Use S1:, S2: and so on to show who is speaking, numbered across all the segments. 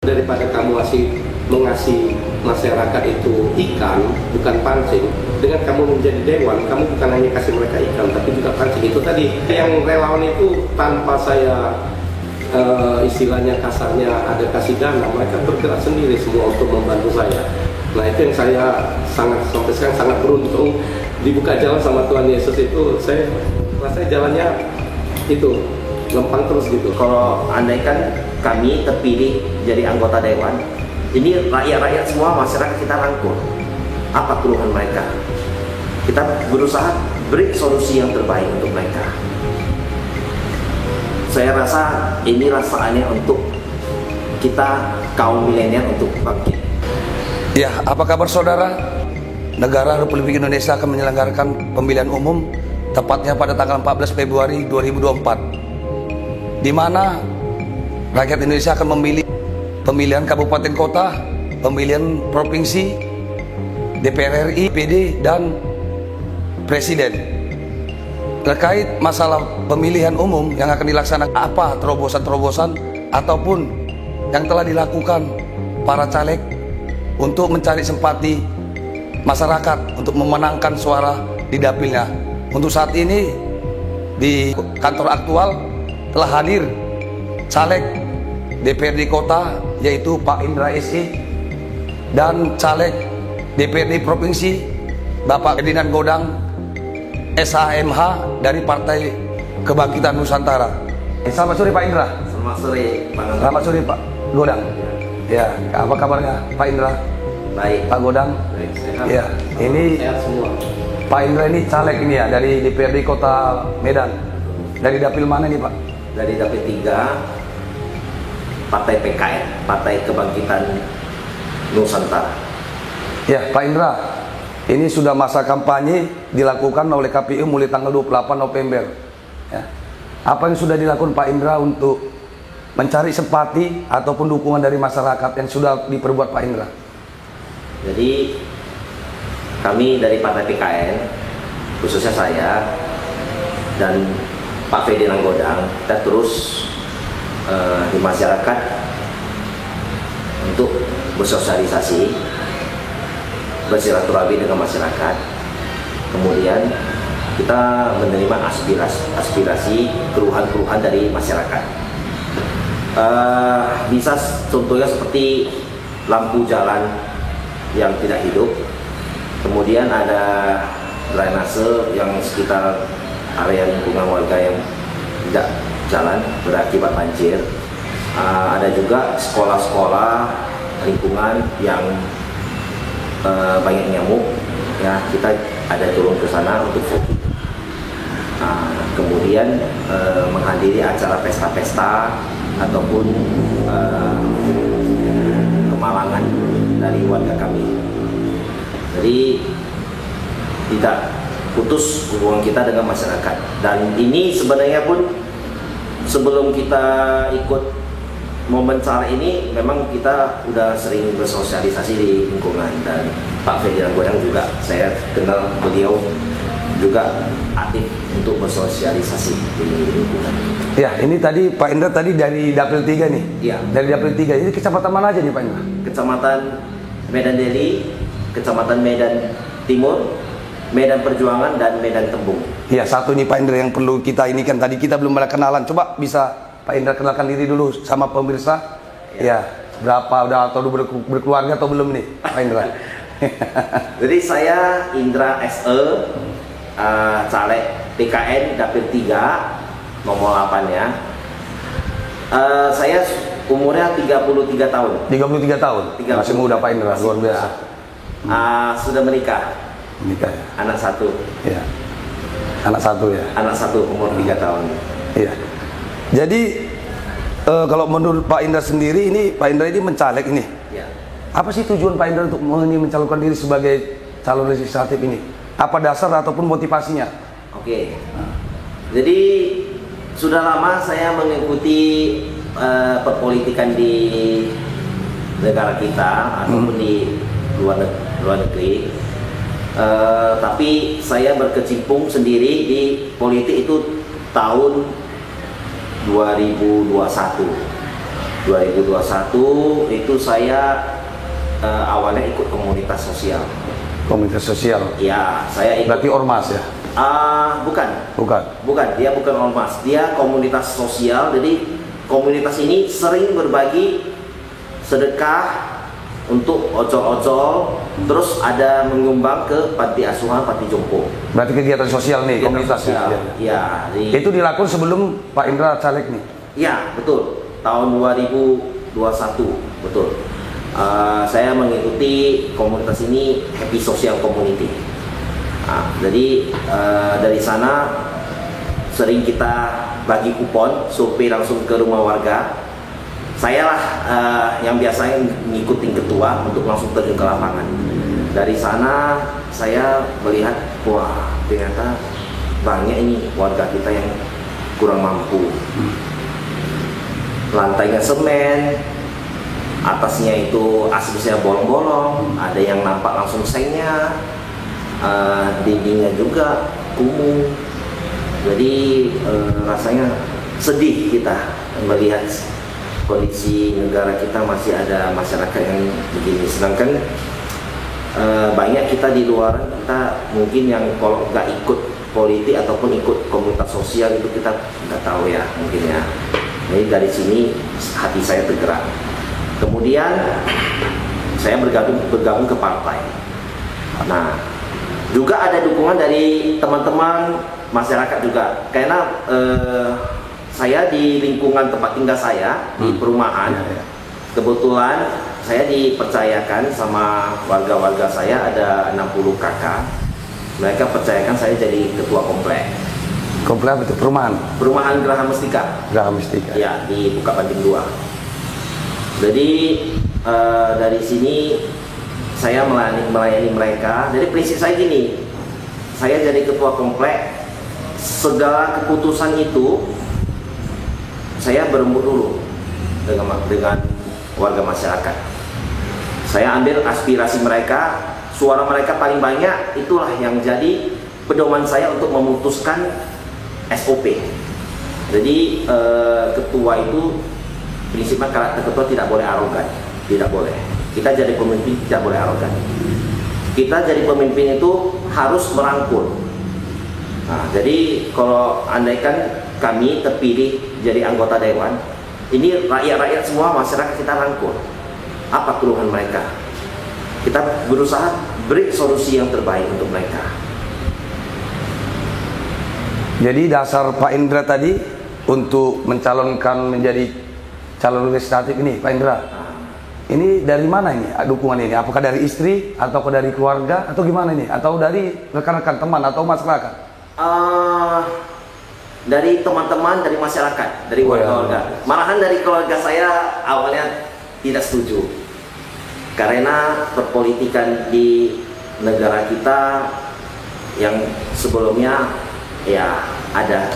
S1: Daripada kamu mengasih masyarakat itu ikan, bukan pancing, dengan kamu menjadi dewan, kamu bukan hanya kasih mereka ikan, tapi juga pancing. Itu tadi, yang relawan itu tanpa saya istilahnya kasarnya ada kasih dana, mereka bergerak sendiri semua untuk membantu saya. Nah itu yang saya sampai sekarang sangat beruntung dibuka jalan sama Tuhan Yesus. Itu saya rasa jalannya itu lempang terus gitu.
S2: Kalau andaikan kami terpilih jadi anggota dewan, ini rakyat-rakyat semua, masyarakat kita rangkul. Apa keluhan mereka? Kita berusaha beri solusi yang terbaik untuk mereka. Saya rasa ini rasaannya untuk kita kaum milenial untuk bangkit.
S3: Ya, apa kabar saudara? Negara Republik Indonesia akan menyelenggarakan pemilihan umum tepatnya pada tanggal 14 Februari 2024. Di mana rakyat Indonesia akan memilih pemilihan kabupaten kota, pemilihan provinsi, DPR RI, PD, dan presiden. Terkait masalah pemilihan umum yang akan dilaksanakan, apa terobosan-terobosan ataupun yang telah dilakukan para caleg untuk mencari simpati masyarakat untuk memenangkan suara di dapilnya. Untuk saat ini di kantor aktual telah hadir caleg DPRD Kota yaitu Pak Indra SE dan caleg DPRD Provinsi Bapak Ferdinand Godang SHMH dari Partai Kebangkitan Nusantara. Selamat sore Pak Indra.
S2: Selamat sore Pak.
S3: Selamat sore Pak Godang. Ya, apa kabarnya Pak Indra?
S2: Baik.
S3: Pak Godang.
S2: Baik, sehat.
S3: Ya, ini
S1: Sehat semua.
S3: Pak Indra ini caleg ini ya dari DPRD Kota Medan. Dari dapil mana nih Pak?
S2: Dari dapil 3 Partai PKN, Partai Kebangkitan Nusantara.
S3: Ya, Pak Indra, ini sudah masa kampanye dilakukan oleh KPU mulai tanggal 28 November. Ya. Apa yang sudah dilakukan Pak Indra untuk mencari simpati ataupun dukungan dari masyarakat yang sudah diperbuat Pak Indra?
S2: Jadi kami dari Partai PKN, khususnya saya dan Pak Ferdinand Godang, kita terus di masyarakat untuk bersosialisasi, bersilaturahmi dengan masyarakat. Kemudian kita menerima aspirasi keluhan-keluhan dari masyarakat. Bisa contohnya seperti lampu jalan yang tidak hidup, kemudian ada drainase yang sekitar area lingkungan warga yang tidak jalan berakibat banjir. Ada juga sekolah-sekolah lingkungan yang banyak nyamuk, ya kita ada turun ke sana untuk fokus. Kemudian menghadiri acara pesta-pesta ataupun kemalangan dari warga kami. Jadi tidak putus hubungan kita dengan masyarakat. Dan ini sebenarnya pun sebelum kita ikut momen cara ini, memang kita udah sering bersosialisasi di lingkungan. Dan Pak Ferdinand Godang juga, saya kenal beliau juga aktif untuk bersosialisasi di lingkungan.
S3: Ya, ini tadi Pak Indra tadi dari dapil 3 nih.
S2: Iya.
S3: Dari dapil 3. Ini kecamatan mana aja nih Pak Indra?
S2: Kecamatan Medan Deli, Kecamatan Medan Timur, Medan Perjuangan, dan Medan Tembung.
S3: Ya, satu nih Pak Indra yang perlu kita ini kan tadi kita belum ada kenalan. Coba bisa Pak Indra kenalkan diri dulu sama pemirsa. Ya, berapa udah atau udah berkeluarga atau belum nih Pak Indra?
S2: Jadi saya Indra SE, caleg PKN dapil 3 nomor 8 ya. Saya umurnya 33 tahun.
S3: 33 tahun. Masih muda Pak Indra, luar biasa.
S2: Sudah menikah.
S3: Menikah ya.
S2: Anak satu.
S3: Ya. Anak satu ya.
S2: Anak satu umur 3 tahun.
S3: Iya. Jadi kalau menurut Pak Indra sendiri ini Pak Indra ini mencaleg ini.
S2: Ya.
S3: Apa sih tujuan Pak Indra untuk mencalonkan diri sebagai calon legislatif ini? Apa dasar ataupun motivasinya?
S2: Oke. Jadi sudah lama saya mengikuti perpolitikan di negara kita ataupun di luar negeri. Tapi saya berkecimpung sendiri di politik itu tahun 2021. 2021 itu saya awalnya ikut komunitas sosial.
S3: Komunitas sosial.
S2: Ya, saya ikut.
S3: Berarti ormas ya?
S2: Bukan.
S3: Bukan.
S2: Dia bukan ormas. Dia komunitas sosial. Jadi komunitas ini sering berbagi sedekah untuk ojol-ojol, terus ada menyumbang ke panti asuhan, panti jompo.
S3: Berarti kegiatan sosial nih, komunitasnya.
S2: Ya.
S3: Itu dilakukan sebelum Pak Indra caleg nih?
S2: Ya, betul. Tahun 2021, betul. Saya mengikuti komunitas ini, Happy Social Community. Jadi dari sana sering kita bagi kupon, survei langsung ke rumah warga. Saya lah yang biasanya ngikutin ketua untuk langsung terjun ke lapangan. Dari sana saya melihat, wah ternyata banyak ini warga kita yang kurang mampu. Lantainya semen, atasnya itu asbesnya bolong-bolong, ada yang nampak langsung sengnya, dindingnya juga kumuh. Jadi rasanya sedih kita melihat kondisi negara kita masih ada masyarakat yang begini. Sedangkan banyak kita di luar, kita mungkin yang kalau nggak ikut politik ataupun ikut komunitas sosial itu kita nggak tahu ya mungkin ya. Jadi dari sini hati saya tergerak. Kemudian saya bergabung ke partai. Nah, juga ada dukungan dari teman-teman masyarakat juga. Karena saya di lingkungan tempat tinggal saya di perumahan, kebetulan saya dipercayakan sama warga-warga saya, ada 60 kakak. Mereka percayakan saya jadi ketua komplek.
S3: Komplek apa itu?
S2: Perumahan Geraha Mustika.
S3: Geraha Mustika.
S2: Ya, di Buka Banting 2. Jadi dari sini saya melayani mereka. Jadi prinsip saya gini, saya jadi ketua komplek, segala keputusan itu saya berembuk dulu dengan warga masyarakat. Saya ambil aspirasi mereka, suara mereka paling banyak, itulah yang jadi pedoman saya untuk memutuskan SOP. Jadi ketua itu prinsipnya, karakter ketua tidak boleh arogan, tidak boleh. Kita jadi pemimpin tidak boleh arogan. Kita jadi pemimpin itu harus merangkul. Nah, jadi kalau andaikan kami terpilih jadi anggota dewan, ini rakyat-rakyat semua, masyarakat kita rangkul. Apa keluhan mereka? Kita berusaha beri solusi yang terbaik untuk mereka.
S3: Jadi dasar Pak Indra tadi untuk mencalonkan menjadi calon legislatif ini, Pak Indra, ini dari mana ini dukungan ini? Apakah dari istri, atau dari keluarga, atau gimana ini? Atau dari rekan-rekan teman atau masyarakat?
S2: Dari teman-teman, dari masyarakat, dari warga-warga. Malahan dari keluarga saya awalnya tidak setuju, karena perpolitikan di negara kita yang sebelumnya ya ada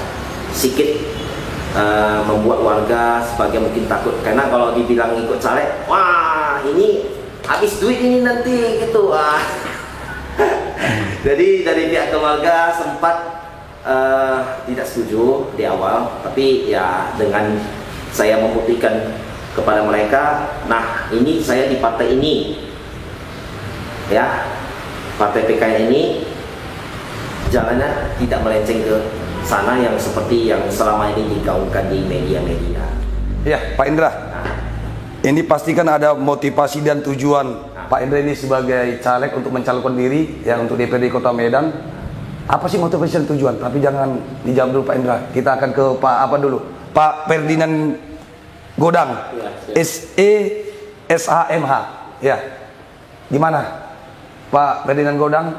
S2: sedikit membuat warga sebagai mungkin takut, karena kalau dibilang ikut caleg, wah ini habis duit ini nanti gitu. Jadi dari pihak keluarga sempat tidak setuju di awal, tapi ya dengan saya membuktikan kepada mereka, nah ini saya di partai ini ya, partai PKN ini jalannya tidak melenceng ke sana yang seperti yang selama ini digaungkan di media-media.
S3: Ya, Pak Indra, ini pastikan ada motivasi dan tujuan Pak Indra ini sebagai caleg untuk mencalonkan diri ya untuk DPRD Kota Medan. Apa sih motivasi dan tujuan? Tapi jangan dijawab dulu Pak Indra. Kita akan ke Pak apa dulu? Pak Ferdinand Godang, SESHMH. Ya, gimana Pak Ferdinand Godang?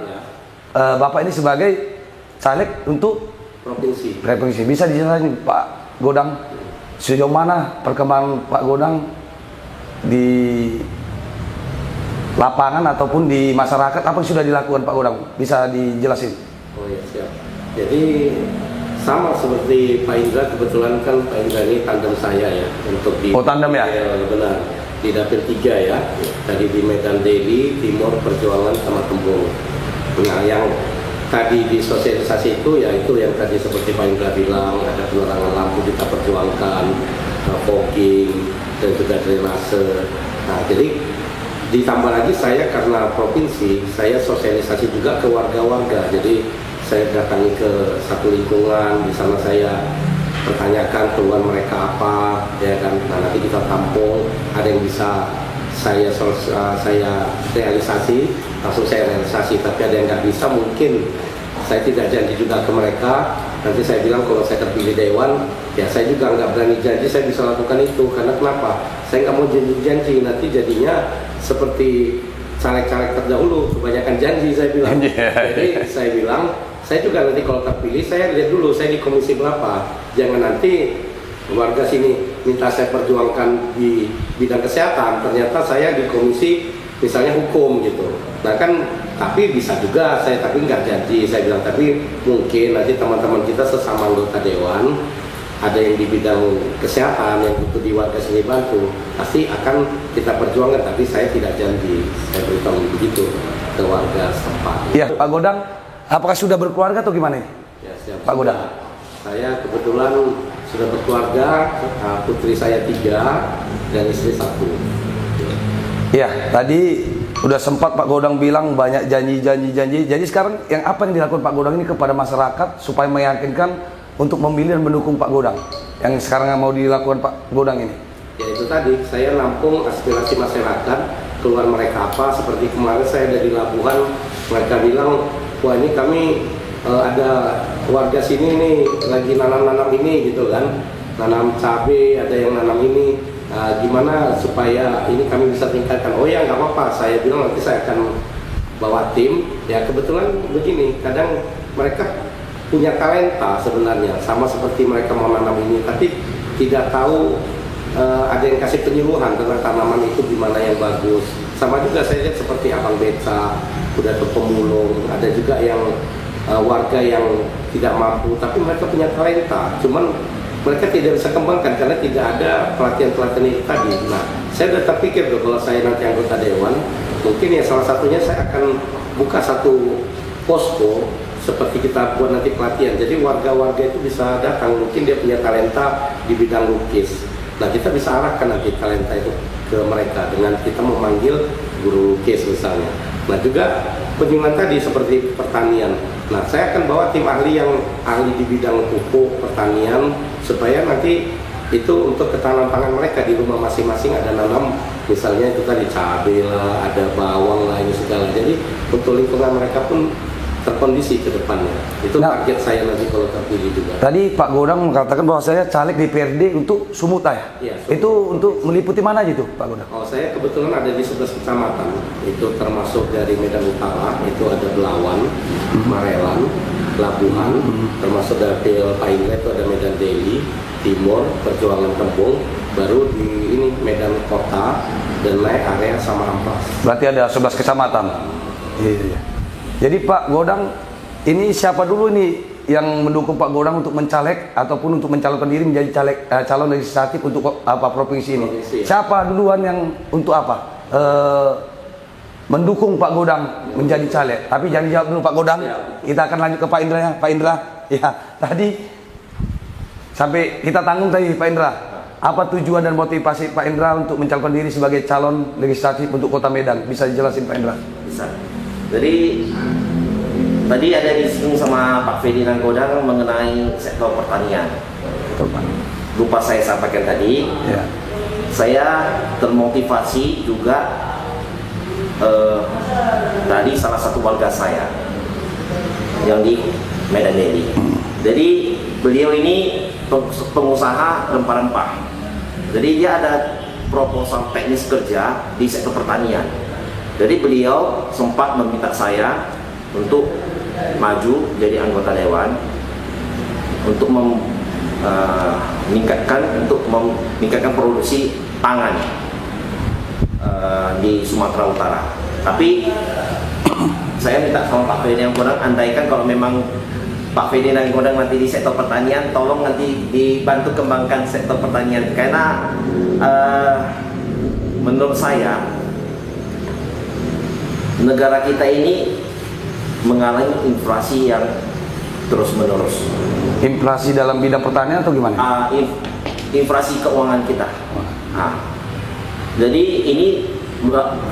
S3: Bapak ini sebagai caleg untuk provinsi. Bisa dijelasin Pak Godang sejauh mana perkembangan Pak Godang di lapangan ataupun di masyarakat, apa yang sudah dilakukan Pak Godang? Bisa dijelasin?
S1: Oh ya, siap. Jadi sama seperti Pak Indra, kebetulan kan Pak Indra ini tandem saya ya untuk di
S3: tandem ya?
S1: Benar, di dapil 3 ya. Tadi di Medan Daily, Timur, Perjuangan sama Tembung. Nah, yang tadi di sosialisasi itu ya itu yang tadi seperti Pak Indra bilang, ada penerangan lampu kita perjuangkan, fogging dan juga drainase. Nah, jadi ditambah lagi saya karena provinsi, saya sosialisasi juga ke warga-warga. Jadi saya datangi ke satu lingkungan, di sana saya pertanyakan keluhan mereka apa, ya kan. Nah, nanti kita tampung, ada yang bisa saya realisasi, langsung saya realisasi. Tapi ada yang nggak bisa, mungkin saya tidak janji juga ke mereka. Nanti saya bilang kalau saya terpilih dewan, ya saya juga nggak berani janji saya bisa lakukan itu. Karena kenapa? Saya nggak mau janji-janji, nanti jadinya seperti caleg-caleg terdahulu, kebanyakan janji saya bilang. Jadi saya bilang, saya juga nanti kalau terpilih, saya lihat dulu saya di komisi berapa. Jangan nanti warga sini minta saya perjuangkan di bidang kesehatan, ternyata saya di komisi misalnya hukum gitu. Nah kan, tapi bisa juga saya, tapi nggak janji. Saya bilang, tapi mungkin nanti teman-teman kita sesama anggota dewan, ada yang di bidang kesehatan yang butuh di warga sini bantu, pasti akan kita perjuangkan, tapi saya tidak janji. Saya beritahu begitu ke warga setempat.
S3: Ya, Pak Godang, apakah sudah berkeluarga atau gimana?
S1: Ya, siap.
S3: Pak Godang.
S1: Saya kebetulan sudah berkeluarga, putri saya 3 dan istri 1.
S3: Ya, tadi udah sempat Pak Godang bilang banyak janji. Jadi sekarang yang apa yang dilakukan Pak Godang ini kepada masyarakat supaya meyakinkan untuk memilih dan mendukung Pak Godang? Yang sekarang mau dilakukan Pak Godang ini?
S1: Ya itu tadi, saya nampung aspirasi masyarakat, keluar mereka apa. Seperti kemarin saya ada di Labuhan, mereka bilang, wah ini kami ada warga sini nih lagi nanam ini gitu kan, nanam cabai, ada yang nanam ini, gimana supaya ini kami bisa tingkatkan. Oh ya nggak apa-apa, saya bilang nanti saya akan bawa tim. Ya kebetulan begini, kadang mereka punya talenta sebenarnya, sama seperti mereka mau nanam ini, tapi tidak tahu ada yang kasih penyuluhan tentang tanaman itu gimana yang bagus. Sama juga saya lihat seperti Abang Beca, udah ke pemulung, ada juga yang warga yang tidak mampu, tapi mereka punya talenta, cuman mereka tidak bisa kembangkan karena tidak ada pelatihan-pelatihan itu tadi. Nah, saya sudah terpikir tuh kalau saya nanti anggota dewan, mungkin ya salah satunya saya akan buka satu posko seperti kita buat nanti pelatihan. Jadi warga-warga itu bisa datang, mungkin dia punya talenta di bidang lukis. Nah, kita bisa arahkan nanti talenta itu ke mereka dengan kita memanggil guru lukis misalnya. Nah, juga penyuluhan tadi seperti pertanian. Nah, saya akan bawa tim ahli yang ahli di bidang pupuk, pertanian, supaya nanti itu untuk ketahanan pangan mereka di rumah masing-masing ada nanam, misalnya itu tadi cabai lah, ada bawang lah, ini segala. Jadi untuk lingkungan mereka pun terkondisi ke depannya. Itu target saya nanti kalau terpilih juga.
S3: Tadi Pak Godang mengatakan bahwa saya caleg di PRD untuk Sumut ya?
S1: Iya,
S3: itu untuk meliputi mana gitu Pak Godang?
S1: Oh, saya kebetulan ada di 11 kecamatan. Itu termasuk dari Medan Utara, itu ada Belawan, Marelan, Labuhan, termasuk dari Painlet itu ada Medan Deli, Timur, Perjuangan Tembung, baru di ini Medan Kota, dan naik area sama Amplas.
S3: Berarti ada 11 kecamatan. Iya. Jadi Pak Godang, ini siapa dulu nih yang mendukung Pak Godang untuk mencaleg ataupun untuk mencalonkan diri menjadi calon legislatif untuk apa provinsi ini? Siapa duluan yang untuk apa? Mendukung Pak Godang menjadi caleg. Tapi jangan dijawab dulu Pak Godang. Kita akan lanjut ke Pak Indra ya. Pak Indra, ya tadi sampai kita tanggung tadi Pak Indra. Apa tujuan dan motivasi Pak Indra untuk mencalonkan diri sebagai calon legislatif untuk Kota Medan? Bisa dijelasin Pak Indra?
S2: Bisa. Jadi tadi ada disinggung sama Pak Ferdinand Godang mengenai sektor pertanian. Lupa saya sampaikan tadi. Ya. Saya termotivasi juga dari salah satu warga saya yang di Medan Deli. Jadi beliau ini pengusaha rempah-rempah. Jadi dia ada proposal teknis kerja di sektor pertanian. Jadi beliau sempat meminta saya untuk maju jadi anggota dewan untuk meningkatkan produksi pangan di Sumatera Utara. Tapi saya minta sama Pak Ferdinand Godang, andaikan kalau memang Pak Ferdinand Godang nanti di sektor pertanian, tolong nanti dibantu kembangkan sektor pertanian, karena menurut saya negara kita ini mengalami inflasi yang terus menerus.
S3: Inflasi dalam bidang pertanian atau gimana?
S2: inflasi keuangan kita. Nah, jadi ini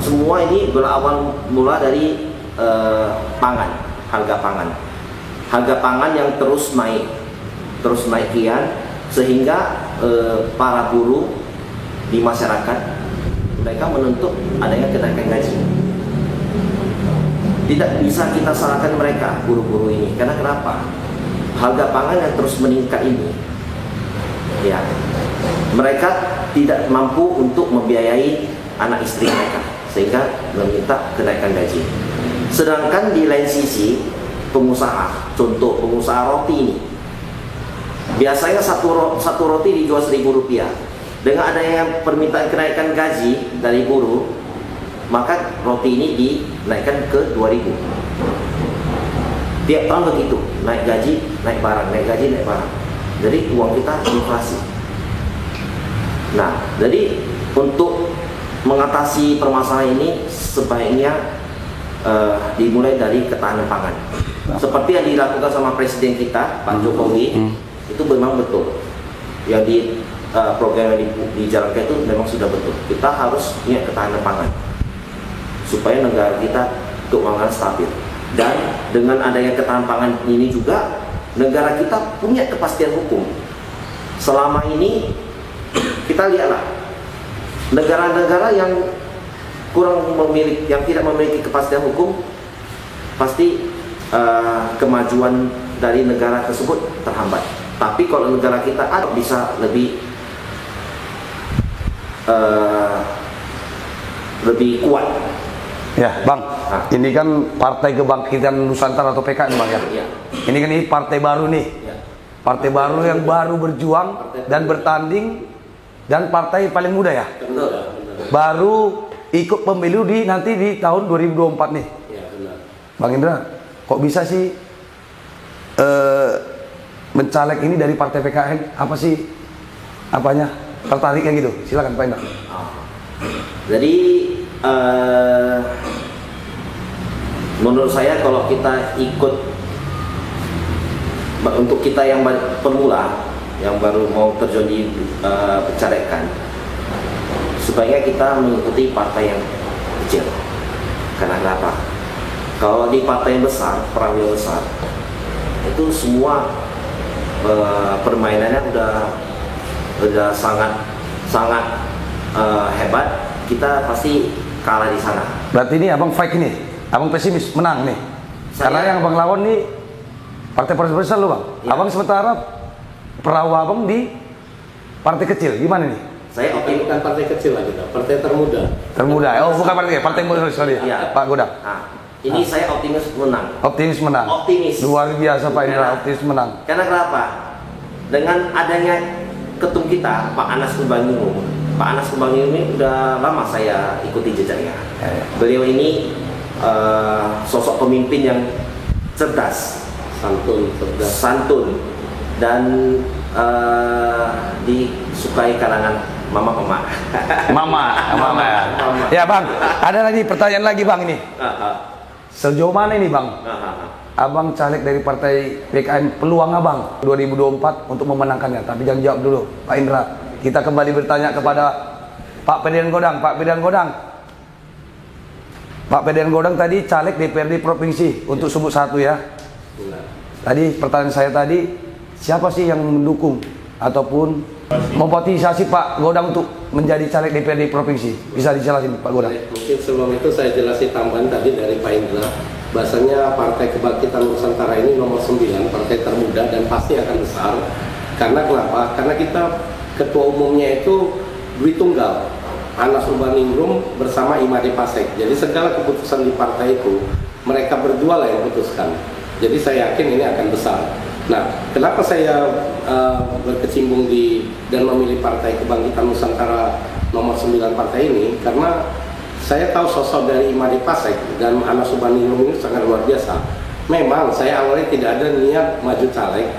S2: semua ini berawal mula dari pangan, harga pangan yang terus naik kian, sehingga para buruh di masyarakat mereka menuntut adanya kenaikan gaji. Tidak bisa kita salahkan mereka, buruh-buruh ini, karena kenapa? Harga pangan yang terus meningkat ini, ya, mereka tidak mampu untuk membiayai anak istri mereka, sehingga meminta kenaikan gaji. Sedangkan di lain sisi pengusaha, contoh pengusaha roti ini, biasanya satu roti dijual Rp1.000. Dengan adanya permintaan kenaikan gaji dari buruh, maka roti ini dinaikkan ke 2.000. Tiap tahun begitu, naik gaji, naik barang, naik gaji, naik barang. Jadi uang kita inflasi. Nah, jadi untuk mengatasi permasalahan ini sebaiknya dimulai dari ketahanan pangan. Seperti yang dilakukan sama Presiden kita, Pak Jokowi, itu memang betul. Yang di program yang dijalankan itu memang sudah betul. Kita harus punya ketahanan pangan supaya negara kita keuangan stabil. Dan dengan adanya ketahanan pangan ini juga negara kita punya kepastian hukum. Selama ini kita lihatlah negara-negara yang yang tidak memiliki kepastian hukum, pasti kemajuan dari negara tersebut terhambat. Tapi kalau negara kita bisa lebih kuat.
S3: Ya, Bang. Ini kan Partai Kebangkitan Nusantara atau PKN, Bang, ya.
S2: Ya.
S3: Ini kan partai baru nih.
S2: Ya.
S3: Partai baru yang baru berjuang dan bertanding, dan partai paling muda ya.
S2: Betul.
S3: Baru ikut pemilu nanti di tahun 2024 nih.
S1: Ya, benar.
S3: Bang Indra, kok bisa sih mencaleg ini dari partai PKN? Apa sih apanya? Tertariknya gitu? Silakan Pak Indra.
S2: Jadi menurut saya kalau kita ikut, untuk kita yang pemula, yang baru mau terjun di pencalekan, sebaiknya kita mengikuti partai yang kecil. Karena kenapa? Kalau di partai yang besar, perwira besar, itu semua permainannya udah sangat hebat. Kita pasti kalah di sana.
S3: Berarti ini abang fight ini, abang pesimis menang nih. Karena yang abang lawan nih partai besar loh, Bang.
S2: Ya.
S3: Abang sementara perahu abang di partai kecil, gimana nih?
S2: Saya optimis.
S1: Bukan partai kecil lah kita, partai termuda.
S3: Termuda. Oh, bukan partai muda, sorry.
S2: Ya.
S3: Pak Godang.
S2: Nah, ini saya optimis menang.
S3: Optimis menang.
S2: Optimis.
S3: Luar biasa Pak Indra, optimis menang.
S2: Karena kenapa? Dengan adanya ketum kita, Pak Anas Urbaningrum. Pak Anas Urbaningrum ini udah lama saya ikuti jejaknya. Beliau ini sosok pemimpin yang cerdas, santun, dan disukai kalangan mama.
S3: Ya Bang, ada lagi pertanyaan lagi Bang ini. Sejauh mana ini Bang? Abang caleg dari partai PKN, peluang abang 2024 untuk memenangkannya. Tapi jangan jawab dulu Pak Indra. Kita kembali bertanya kepada Pak Pedan Godang. Pak Pedan Godang tadi caleg DPRD Provinsi untuk Sumut 1 ya. Tadi pertanyaan saya tadi, siapa sih yang mendukung ataupun memmotivasi Pak Godang untuk menjadi caleg DPRD Provinsi? Bisa dijelasin Pak Godang?
S1: Mungkin sebelum itu saya jelasin tambahan tadi dari Pak Indra. Bahasanya Partai Kebangkitan Nusantara ini nomor 9, partai termuda dan pasti akan besar. Karena kenapa? Karena kita ketua umumnya itu Dwi Tunggal, Anas Urbaningrum bersama Imade Pasek. Jadi segala keputusan di partai itu mereka berdua lah yang putuskan. Jadi saya yakin ini akan besar. Nah, kenapa saya berkecimpung dan memilih Partai Kebangkitan Nusantara nomor 9 partai ini? Karena saya tahu sosok dari Imade Pasek dan Anas Urbaningrum ini sangat luar biasa. Memang saya awalnya tidak ada niat maju caleg.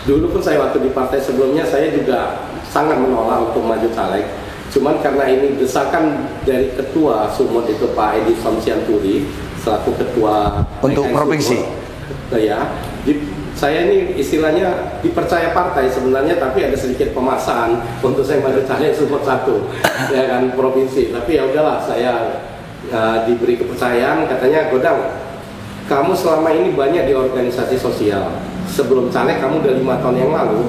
S1: Dulu pun saya waktu di partai sebelumnya saya juga sangat menolak untuk maju caleg. Cuman karena ini desakan dari ketua Sumut itu Pak Edi Somsianturi selaku ketua
S3: untuk provinsi.
S1: Ya, saya ini istilahnya dipercaya partai sebenarnya, tapi ada sedikit pemaksaan untuk saya maju caleg support 1 ya kan provinsi. Tapi ya udahlah, saya diberi kepercayaan, katanya Godang, kamu selama ini banyak di organisasi sosial. Sebelum caleg kamu udah 5 tahun yang lalu,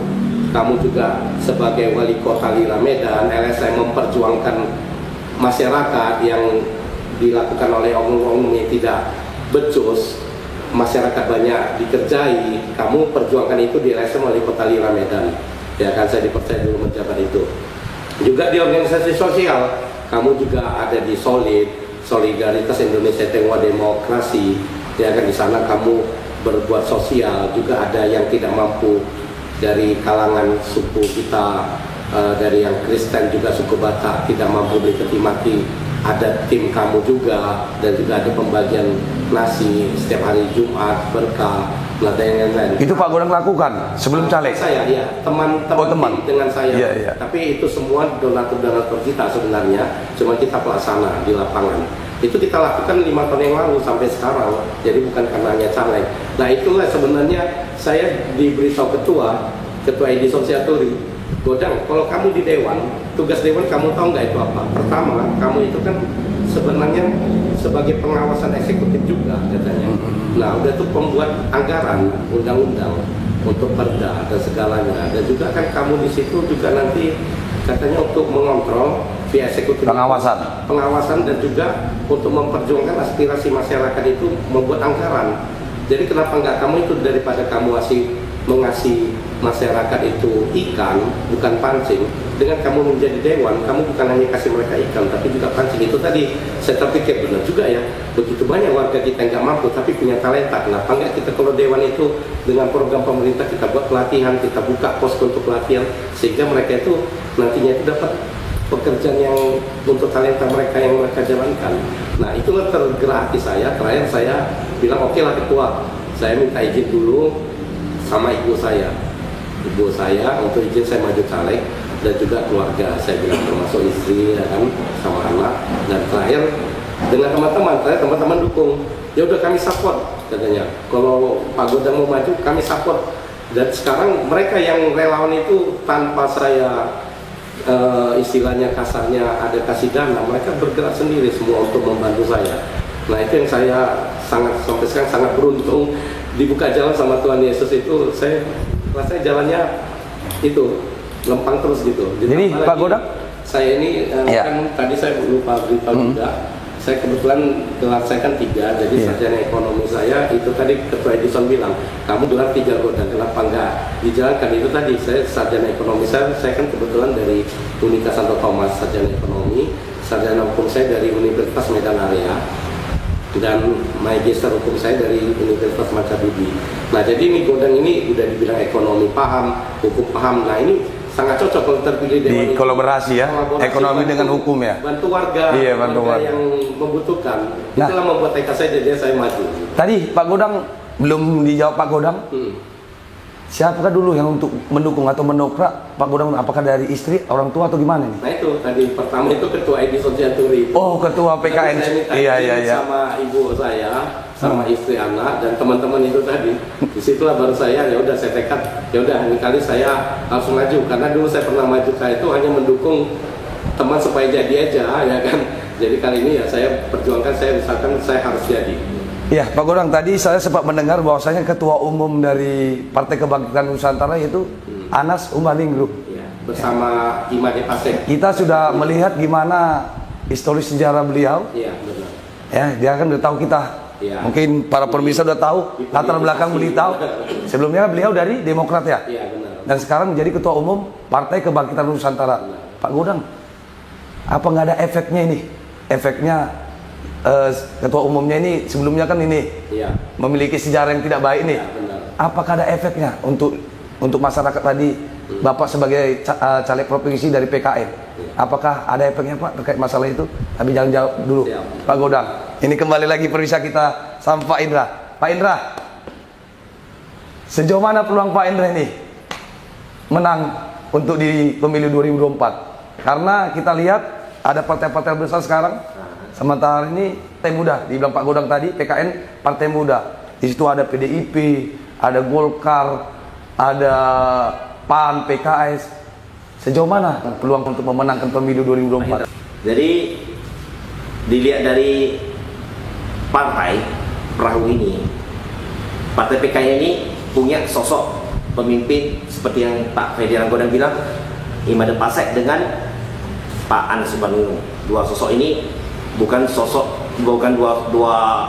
S1: kamu juga sebagai wali kota Lira Medan, LSM memperjuangkan masyarakat yang dilakukan oleh oknum-oknum yang tidak becus. Masyarakat banyak dikerjai, kamu perjuangkan itu di LSM wali kota Lira Medan. Ya kan, saya dipercaya dulu menjabat itu. Juga di organisasi sosial, kamu juga ada di Solidaritas Indonesia Tengah Demokrasi. Ya kan, di sana kamu berbuat sosial. Juga ada yang tidak mampu dari kalangan suku kita, dari yang Kristen juga suku Batak tidak mampu beli peti mati. Ada tim kamu juga, dan juga ada pembagian nasi setiap hari Jumat, berkah, dan lain-lain.
S3: Itu Pak Godang lakukan sebelum caleg?
S1: Saya, ya, teman-teman dengan saya.
S3: Iya.
S1: Tapi itu semua donatur-donatur kita sebenarnya, cuma kita pelaksana di lapangan. Itu kita lakukan 5 tahun yang lalu sampai sekarang, jadi bukan karena hanya caleg. Nah itulah sebenarnya saya diberitahu ketua ID Sosial Turi, Godang, kalau kamu di Dewan, tugas Dewan kamu tahu nggak itu apa? Pertama, kamu itu kan sebenarnya sebagai pengawasan eksekutif juga katanya. Nah, udah tuh pembuat anggaran, undang-undang untuk perda dan segalanya. Dan juga kan kamu di situ juga nanti katanya untuk mengontrol via eksekutif. Pengawasan dan juga untuk memperjuangkan aspirasi masyarakat itu membuat anggaran. Jadi kenapa nggak kamu itu, daripada kamu mengasih masyarakat itu ikan, bukan pancing, dengan kamu menjadi dewan, kamu bukan hanya kasih mereka ikan, tapi juga pancing. Itu tadi saya terpikir benar juga ya, begitu banyak warga kita yang nggak mampu tapi punya talenta, kenapa nggak kita kalau dewan itu dengan program pemerintah kita buat pelatihan, kita buka pos untuk pelatihan, sehingga mereka itu nantinya itu dapat pekerjaan yang untuk talenta mereka yang mereka jalankan. Nah itulah tergerak hati saya. Terakhir saya bilang oke lah ketua, saya minta izin dulu sama ibu saya untuk izin saya maju caleg, dan juga keluarga saya bilang, termasuk istri ya kan, sama anak. Dan terakhir dengan teman-teman dukung, ya udah kami support katanya, kalau Pak Godang mau maju kami support. Dan sekarang mereka yang relawan itu tanpa saya istilahnya kasarnya ada kasih dana, mereka bergerak sendiri semua untuk membantu saya. Nah itu yang saya sampai sekarang sangat beruntung dibuka jalan sama Tuhan Yesus. Itu saya rasanya jalannya itu lempang terus gitu.
S3: Jadi Pak Godang,
S1: saya ini kan tadi saya lupa beritahu juga, saya kebetulan gelar saya kan 3, jadi sarjana ekonomi saya itu tadi Ketua Edison bilang, kamu gelar 3 Godang, kenapa enggak dijalankan? Itu tadi saya sarjana ekonomi, saya kan kebetulan dari Unika Santo Thomas sarjana ekonomi, sarjana hukum saya dari Universitas Medan Area, dan magister hukum saya dari Universitas Mancabudi. Nah jadi ini Godang ini udah dibilang ekonomi paham, hukum paham. Nah ini sangat cocok kalau terpilih
S3: di kolaborasi ya, ekonomi dengan hukum ya.
S1: Bantu warga,
S3: bantu warga
S1: yang membutuhkan. Itulah membuat tekad saya, jadi saya maju.
S3: Tadi Pak Godang belum dijawab Pak Godang. Siapakah dulu yang untuk mendukung atau mendongkrak Pak Godang? Apakah dari istri, orang tua atau gimana nih?
S1: Nah itu tadi pertama itu Ketua ID Sosial Turi.
S3: Oh, Ketua PKN. Iya.
S1: Sama ibu saya, sama istri anak dan teman-teman itu tadi. Disitulah baru saya ya udah saya tekad, ya udah ini kali saya harus maju, karena dulu saya pernah maju saya itu hanya mendukung teman supaya jadi aja ya kan. Jadi kali ini ya saya perjuangkan, saya misalkan saya harus jadi.
S3: Ya, Pak Godang, tadi saya sempat mendengar bahwasanya Ketua Umum dari Partai Kebangkitan Nusantara yaitu Anas Urbaningrum.
S1: Ya, bersama Imade Pasek.
S3: Kita sudah melihat gimana historis sejarah beliau.
S1: Iya, benar.
S3: Ya, dia kan udah tahu kita. Ya. Mungkin para pemirsa udah tahu latar belakang beliau. Sebelumnya beliau dari Demokrat ya.
S1: Iya, benar.
S3: Dan sekarang menjadi Ketua Umum Partai Kebangkitan Nusantara. Benar. Pak Godang, apa nggak ada efeknya ini? Efeknya Ketua Umumnya ini sebelumnya kan ini memiliki sejarah yang tidak baik nih. Apakah ada efeknya untuk masyarakat tadi? Bapak sebagai caleg provinsi dari PKN, apakah ada efeknya Pak terkait masalah itu? Tapi jangan jawab dulu, Pak Godang. Ini kembali lagi pemirsa kita sama Pak Indra. Pak Indra, sejauh mana peluang Pak Indra ini menang untuk di pemilu 2024? Karena kita lihat ada partai-partai besar sekarang. Sementara ini partai muda, dibilang Pak Godang tadi, PKN partai muda. Di situ ada PDIP, ada Golkar, ada PAN, PKS. Sejauh mana peluang untuk memenangkan pemilu 2024?
S2: Jadi dilihat dari partai perahu ini, partai PKI ini punya sosok pemimpin seperti yang Pak Ferdinand Godang bilang, Imade Pasek dengan Pak Anas Urbaningrum. Dua sosok ini bukan dua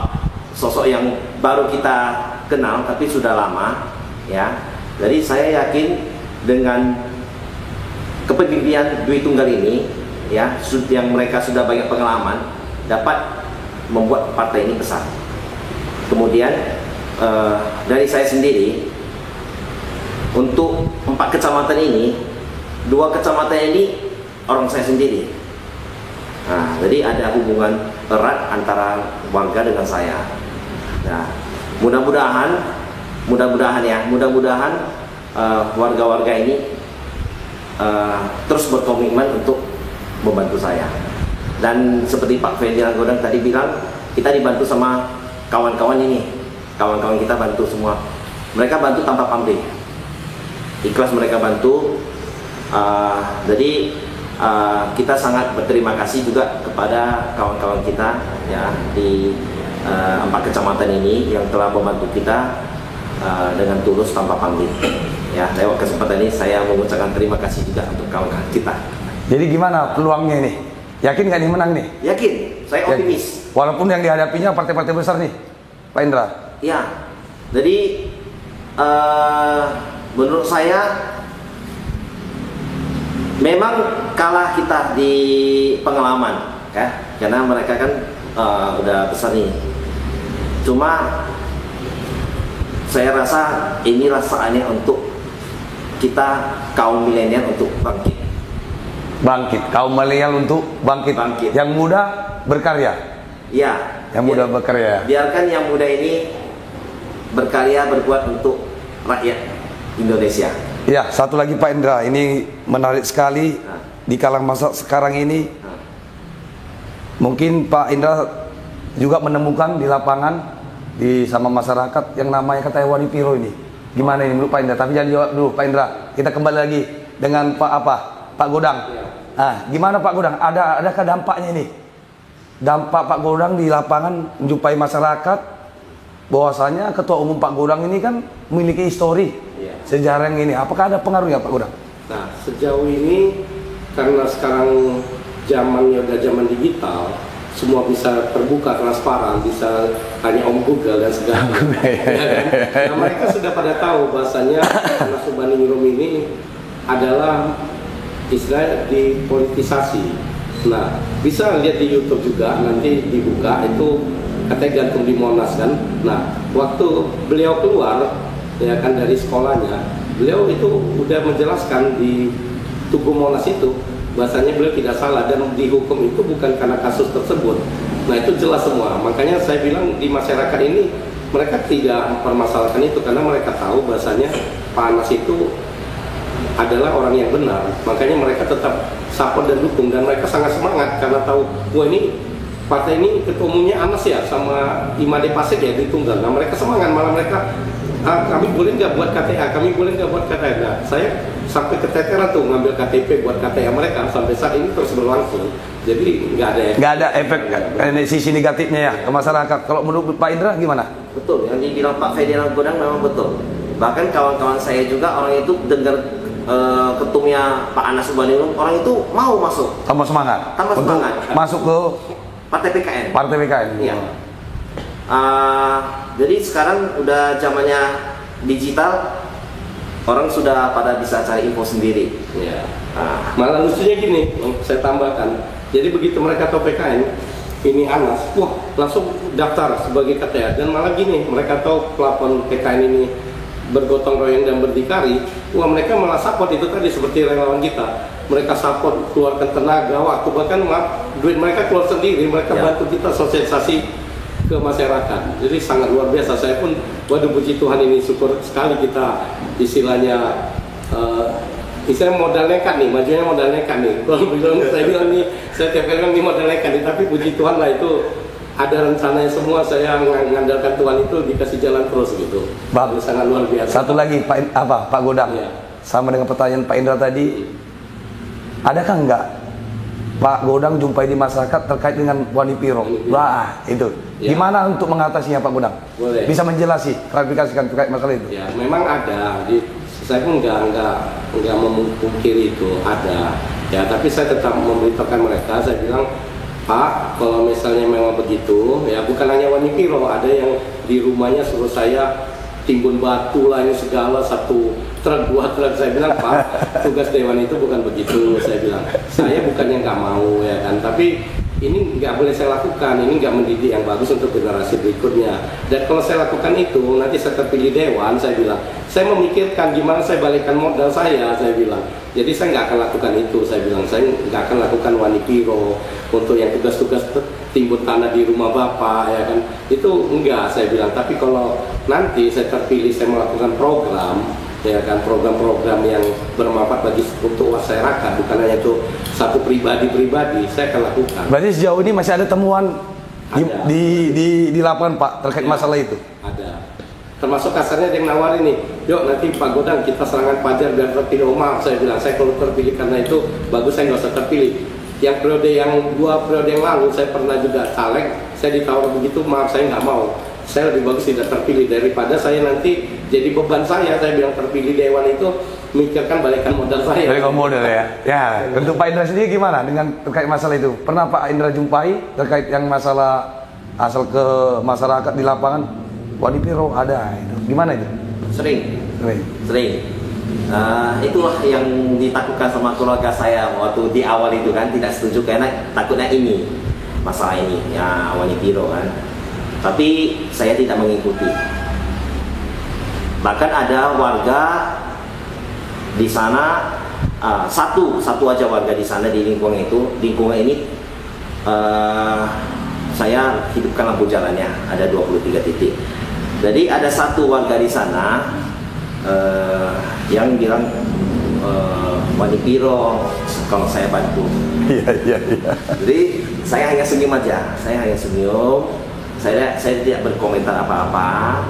S2: sosok yang baru kita kenal, tapi sudah lama, ya. Jadi saya yakin dengan kepemimpinan Dwi Tunggal ini, ya, yang mereka sudah banyak pengalaman, dapat membuat partai ini besar. Kemudian dari saya sendiri, untuk 4 kecamatan ini, 2 kecamatan ini orang saya sendiri. Nah, jadi ada hubungan erat antara warga dengan saya. Nah, mudah-mudahan warga-warga ini terus berkomitmen untuk membantu saya. Dan seperti Pak Ferdinand Godang tadi bilang, kita dibantu sama kawan-kawan ini. Kawan-kawan kita bantu semua. Mereka bantu tanpa pamrih. Ikhlas mereka bantu. Jadi kita sangat berterima kasih juga kepada kawan-kawan kita, ya, di 4 kecamatan ini yang telah membantu kita dengan tulus tanpa pamrih. Ya, lewat kesempatan ini saya mengucapkan terima kasih juga untuk kawan-kawan kita.
S3: Jadi gimana peluangnya nih? Yakin nggak nih menang nih?
S2: Yakin, saya optimis.
S3: Walaupun yang dihadapinya partai-partai besar nih, Pak Indra.
S2: Ya, jadi menurut saya memang kalah kita di pengalaman, ya, karena mereka kan udah besar nih. Cuma saya rasa inilah saatnya untuk kita kaum milenial untuk bangkit.
S3: Kaum milenial untuk bangkit. Yang muda berkarya.
S2: Ya,
S3: yang muda berkarya.
S2: Biarkan yang muda ini berkarya, berbuat untuk rakyat Indonesia.
S3: Ya, satu lagi Pak Indra, ini menarik sekali di kalang masa sekarang ini. Mungkin Pak Indra juga menemukan di lapangan sama masyarakat yang namanya kata Wani Piro ini. Gimana ini menurut Pak Indra? Tapi jangan jawab dulu Pak Indra. Kita kembali lagi dengan Pak Godang. Gimana Pak Godang? Adakah dampaknya ini? Dampak Pak Godang di lapangan menjumpai masyarakat bahwasanya Ketua Umum Pak Godang ini kan memiliki histori sejarah yang ini. Apakah ada pengaruhnya Pak Godang?
S1: Nah, sejauh ini karena sekarang zamannya udah zaman digital, semua bisa terbuka, transparan, bisa hanya Om Google dan segala macam. Nah, mereka sudah pada tahu bahasanya Anas Urbaningrum ini adalah istilah dipolitisasi. Nah, bisa lihat di YouTube juga, nanti dibuka itu katanya gantung di Monas kan. Nah, waktu beliau keluar ya kan dari sekolahnya, beliau itu udah menjelaskan di Tugu Monas itu bahasanya beliau tidak salah dan dihukum itu bukan karena kasus tersebut. Nah, itu jelas semua. Makanya saya bilang di masyarakat ini mereka tidak mempermasalahkan itu karena mereka tahu bahasanya Pak Anas itu adalah orang yang benar. Makanya mereka tetap support dan dukung, dan mereka sangat semangat karena tahu wah ini partai ini ketumnya Anas ya sama Imade Pasek ya di Tunggal. Nah, mereka semangat, malah mereka kami boleh nggak buat KTA, kami boleh nggak buat KTA. Nah, saya sampai keteteran tuh ngambil KTP buat KTA mereka, sampai saat ini terus berlangsung. Jadi nggak ada
S3: efek sisi negatifnya ya ke masyarakat. Kalau menurut Pak Indra gimana?
S2: Betul, yang dibilang Pak Ferdinand Godang memang betul. Bahkan kawan-kawan saya juga orang itu dengar ketumnya Pak Anas Urbaningrum, orang itu mau masuk.
S3: Tambah semangat. Masuk ke
S2: Partai PKN. Iya. Jadi sekarang udah zamannya digital, orang sudah pada bisa cari info sendiri.
S1: Ya. Malah lucunya gini, saya tambahkan. Jadi begitu mereka tahu PKN ini Anas, wah langsung daftar sebagai KTA. Dan malah gini, mereka tahu pelapor PKN ini bergotong royong dan berdikari, wah mereka malah support itu tadi seperti relawan kita. Mereka support, keluarkan tenaga, waktu, bahkan duit mereka keluar sendiri, mereka bantu kita sosialisasi ke masyarakat. Jadi sangat luar biasa. Saya pun, waduh puji Tuhan ini, syukur sekali kita istilahnya modal nekat nih, majunya modal nekat nih. Kalau bilang, saya bilang nih, saya tiap kali bilang ini modal nekat nih, tapi puji Tuhan lah itu ada rencananya semua. Saya mengandalkan Tuhan itu dikasih jalan terus gitu.
S3: Bagus.
S1: Sangat luar biasa.
S3: Satu lagi Pak Godang,
S1: Iya.
S3: sama dengan pertanyaan Pak Indra tadi, adakah enggak Pak Godang jumpai di masyarakat terkait dengan Wanipiro? Wah, itu.
S1: Ya.
S3: Gimana untuk mengatasinya Pak Godang?
S1: Boleh.
S3: Bisa menjelasi, klarifikasikan terkait masalah itu?
S1: Ya, memang ada. Saya pun nggak memungkiri itu ada. Ya, tapi saya tetap memberitahukan mereka. Saya bilang, Pak, kalau misalnya memang begitu, ya bukan hanya Wanipiro, ada yang di rumahnya suruh saya timbun batu lah, ini segala, satu truk, 2 truk. Saya bilang, Pak, tugas dewan itu bukan begitu. Saya bilang, saya bukannya nggak mau ya kan, tapi ini nggak boleh saya lakukan, ini nggak mendidik yang bagus untuk generasi berikutnya. Dan kalau saya lakukan itu, nanti saya terpilih dewan, saya bilang, saya memikirkan gimana saya balikan modal saya bilang. Jadi saya nggak akan lakukan itu, saya bilang, saya nggak akan lakukan Wanipiro untuk yang tugas-tugas timbun tanah di rumah Bapak, ya kan, itu enggak, saya bilang. Tapi kalau nanti saya terpilih, saya melakukan program, ya kan, program-program yang bermanfaat bagi untuk masyarakat, bukan hanya itu satu pribadi, saya akan lakukan.
S3: Berarti sejauh ini masih ada temuan
S1: Ada.
S3: di lapangan Pak terkait
S1: Ya,
S3: masalah itu?
S1: Ada. Termasuk kasarnya ada yang nawarin nih, yuk nanti Pak Godang kita serangan Fajar biar terpilih. Oh maaf, saya bilang, saya kalau terpilih karena itu bagus, saya nggak usah terpilih. Yang periode yang 2 periode yang lalu saya pernah juga caleg, saya ditawar begitu, maaf saya nggak mau. Saya lebih bagus tidak terpilih daripada saya nanti jadi beban saya bilang terpilih dewan itu mikirkan balikan modal saya.
S3: Balikan modal ya. Ya, untuk Pak Indra sendiri gimana dengan terkait masalah itu? Pernah Pak Indra jumpai terkait yang masalah asal ke masyarakat di lapangan? Wanipiro ada itu. Gimana itu?
S2: Sering.
S3: Sering.
S2: Itulah yang ditakutkan sama keluarga saya waktu di awal itu kan, tidak setuju karena takutnya ini masalah ini ya Wanipiro kan. Tapi saya tidak mengikuti. Bahkan ada warga di sana, satu aja warga di sana di lingkungan ini saya hidupkan lampu jalannya, ada 23 titik. Jadi ada satu warga di sana yang bilang Wanipiro kalau saya bantu.
S3: Iya.
S2: Jadi saya hanya senyum aja, saya tidak berkomentar apa-apa.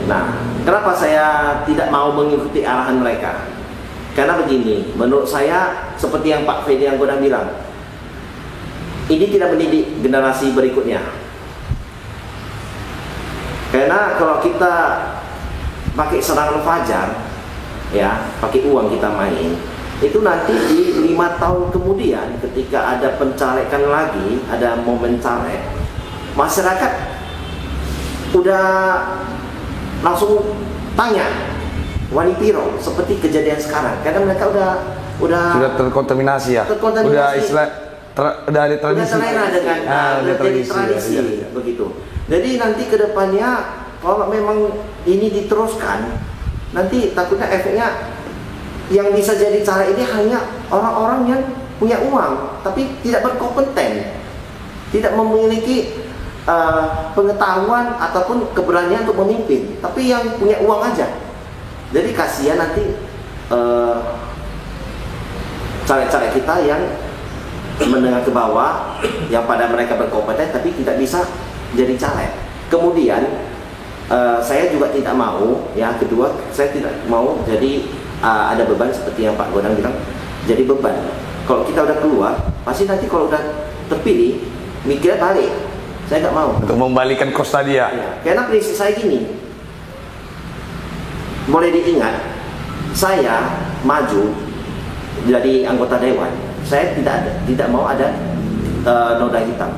S2: Nah, kenapa saya tidak mau mengikuti arahan mereka? Karena begini, menurut saya seperti yang Pak Fedi yang Godang bilang, ini tidak mendidik generasi berikutnya. Karena kalau kita pakai serangan fajar, ya, pakai uang kita main, itu nanti di 5 tahun kemudian ketika ada pencalekan lagi, ada momen caleg, masyarakat udah langsung tanya Wanipiro seperti kejadian sekarang, karena mereka udah
S3: terkontaminasi ya. Udah istilah udah ada tradisi.
S2: Udah terlena dengan jadi tradisi
S3: ya.
S2: begitu. Jadi nanti kedepannya kalau memang ini diteruskan, nanti takutnya efeknya yang bisa jadi cara ini hanya orang-orang yang punya uang tapi tidak berkompeten, tidak memiliki pengetahuan ataupun keberanian untuk memimpin, tapi yang punya uang aja. Jadi kasihan nanti caleg-caleg kita yang menengah ke bawah, yang pada mereka berkompeten tapi tidak bisa jadi caleg. Kemudian saya juga tidak mau, ya kedua saya tidak mau jadi ada beban seperti yang Pak Godang bilang, jadi beban. Kalau kita udah keluar, pasti nanti kalau udah terpilih mikirnya balik. Saya nggak mau.
S3: Untuk membalikan kos tadi ya.
S2: Karena prinsip saya gini, boleh diingat, saya maju jadi anggota dewan, saya tidak mau ada noda hitam.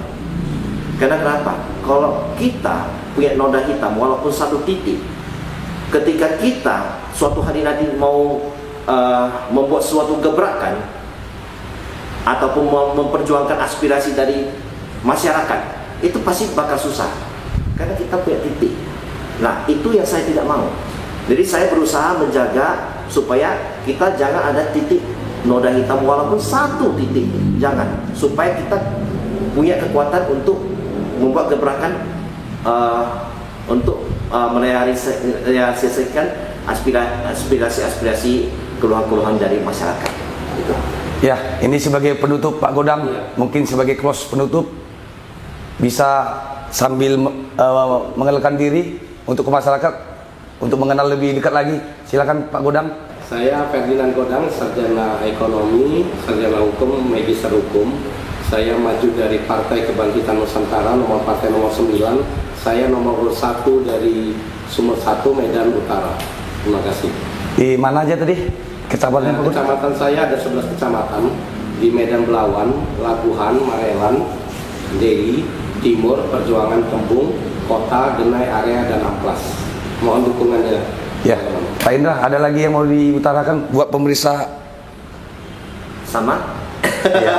S2: Karena kenapa? Kalau kita punya noda hitam walaupun 1 titik, ketika kita suatu hari nanti mau membuat suatu gebrakan ataupun mau memperjuangkan aspirasi dari masyarakat, itu pasti bakal susah karena kita punya titik. Nah, itu yang saya tidak mau. Jadi saya berusaha menjaga supaya kita jangan ada titik noda hitam walaupun 1 titik, jangan, supaya kita punya kekuatan untuk membuat gebrakan untuk merealisasikan aspirasi keluhan-keluhan dari masyarakat gitu.
S3: Ya, ini sebagai penutup Pak Godang, mungkin sebagai close penutup, bisa sambil mengenalkan diri untuk ke masyarakat, untuk mengenal lebih dekat lagi. Silakan Pak Godang.
S1: Saya Ferdinand Godang, sarjana ekonomi, sarjana hukum, magister hukum. Saya maju dari Partai Kebangkitan Nusantara, nomor partai nomor 9. Saya nomor urut 1 dari Sumur 1, Medan Utara. Terima kasih.
S3: Di mana aja tadi kecamatan Pak Godang?
S1: Kecamatan saya ada 11 kecamatan. Di Medan Belawan, Labuhan, Marelan, Deli, Timur, Perjuangan, Kembung, Kota, Genai, Area, dan Amplas. Mohon dukungannya.
S3: Ya, Pak Indra, ada lagi yang mau diutarakan buat pemirsa?
S2: Sama. Ya.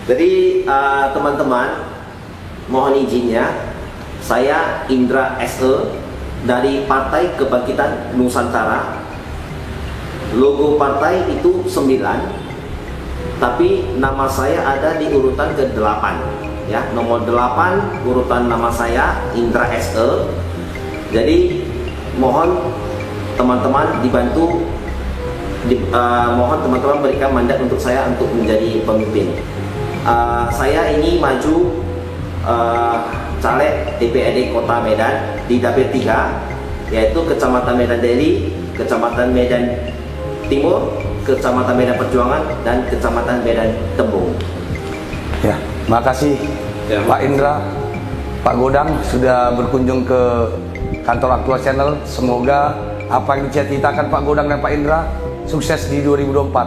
S2: Jadi teman-teman, mohon izinnya, saya Indra SE dari Partai Kebangkitan Nusantara. Logo partai itu 9, tapi nama saya ada di urutan ke-8. Ya, nomor 8 urutan nama saya Indra SE. Jadi mohon teman-teman dibantu, mohon teman-teman berikan mandat untuk saya untuk menjadi pemimpin. Saya ini maju caleg DPRD Kota Medan di Dapil 3, yaitu Kecamatan Medan Deli, Kecamatan Medan Timur, Kecamatan Medan Perjuangan, dan Kecamatan Medan Tembung.
S3: Ya, makasih Pak Indra, Pak Godang sudah berkunjung ke kantor Aktual Channel. Semoga apa yang dicita-citakan Pak Godang dan Pak Indra sukses di 2024.